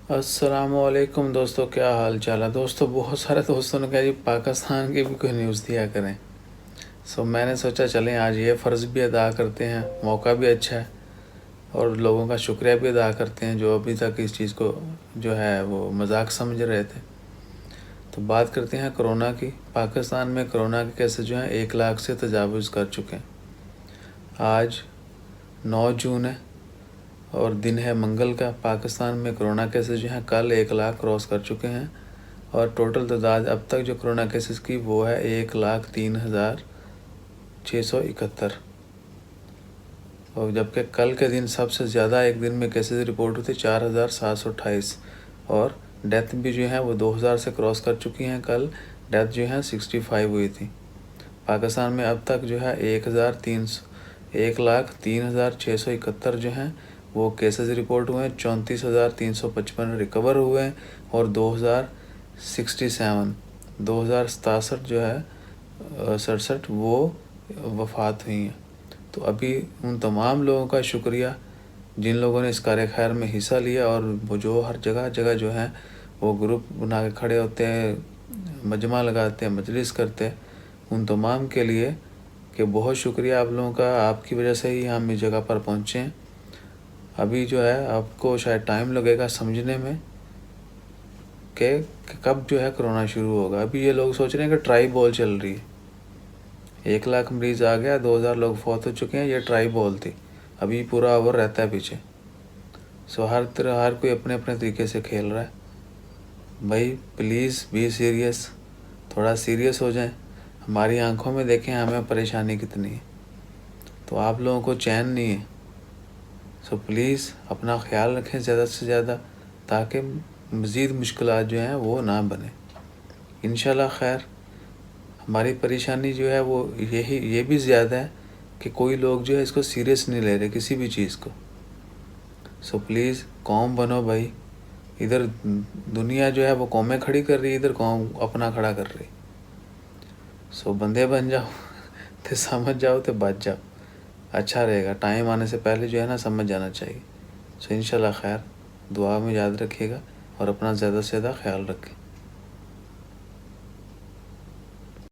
السلام علیکم دوستو، کیا حال چال ہے دوستو؟ بہت سارے دوستوں نے کہا جی پاکستان کی بھی کوئی نیوز دیا کریں. میں نے سوچا چلیں آج یہ فرض بھی ادا کرتے ہیں، موقع بھی اچھا ہے اور لوگوں کا شکریہ بھی ادا کرتے ہیں جو ابھی تک اس چیز کو جو ہے وہ مذاق سمجھ رہے تھے. تو بات کرتے ہیں کرونا کی. پاکستان میں کرونا کے کیسز جو ہیں 1 لاکھ سے تجاوز کر چکے ہیں. آج 9 جون ہے اور دن ہے منگل کا. پاکستان میں کرونا کیسز جو ہیں کل 1 لاکھ کراس کر چکے ہیں اور ٹوٹل تعداد اب تک جو کرونا کیسز کی وہ ہے 1,03,671. اور جبکہ کل کے دن سب سے زیادہ ایک دن میں کیسز رپورٹ ہوتے 4,728 اور ڈیتھ بھی جو ہیں وہ 2,000 سے کراس کر چکی ہیں. کل ڈیتھ جو ہیں 65 ہوئی تھی. پاکستان میں اب تک جو ہے 1,03,671 جو ہیں وہ کیسز رپورٹ ہوئے ہیں. 34,355 ریکور ہوئے ہیں اور 2,067 جو ہے 67 وہ وفات ہوئی ہیں. تو ابھی ان تمام لوگوں کا شکریہ جن لوگوں نے اس کار خیر میں حصہ لیا اور وہ جو ہر جگہ جو ہیں وہ گروپ بنا کے کھڑے ہوتے ہیں، مجمع لگاتے ہیں، مجلس کرتے ہیں. ان تمام کے لیے کہ بہت شکریہ آپ لوگوں کا. آپ کی وجہ سے ہی ہم اس جگہ پر پہنچے ہیں. ابھی جو ہے آپ کو شاید ٹائم لگے گا سمجھنے میں کہ کب جو ہے کرونا شروع ہوگا. ابھی یہ لوگ سوچ رہے ہیں کہ ٹرائی بال چل رہی ہے. 1 لاکھ مریض آ گیا، 2,000 لوگ فوت ہو چکے ہیں، یہ ٹرائی بال تھی. ابھی پورا اوور رہتا ہے پیچھے. ہر کوئی اپنے اپنے طریقے سے کھیل رہا ہے. بھائی پلیز بی سیریس، تھوڑا سیریس ہو جائیں. ہماری آنکھوں میں دیکھیں ہمیں پریشانی کتنی ہے، تو آپ لوگوں کو چین نہیں ہے. پلیز اپنا خیال رکھیں زیادہ سے زیادہ تاکہ مزید مشکلات جو ہیں وہ نہ بنیں. انشاءاللہ خیر. ہماری پریشانی جو ہے وہ یہ بھی زیادہ ہے کہ کوئی لوگ جو ہے اس کو سیریس نہیں لے رہے کسی بھی چیز کو. پلیز قوم بنو بھائی. ادھر دنیا جو ہے وہ قومیں کھڑی کر رہی ہے، ادھر قوم اپنا کھڑا کر رہی. بندے بن جاؤ تو سمجھ جاؤ تو بچ جاؤ. اچھا رہے گا. ٹائم آنے سے پہلے جو ہے نا سمجھ جانا چاہیے. انشاءاللہ خیر. دعا میں یاد رکھیے گا اور اپنا زیادہ سے زیادہ خیال رکھیں.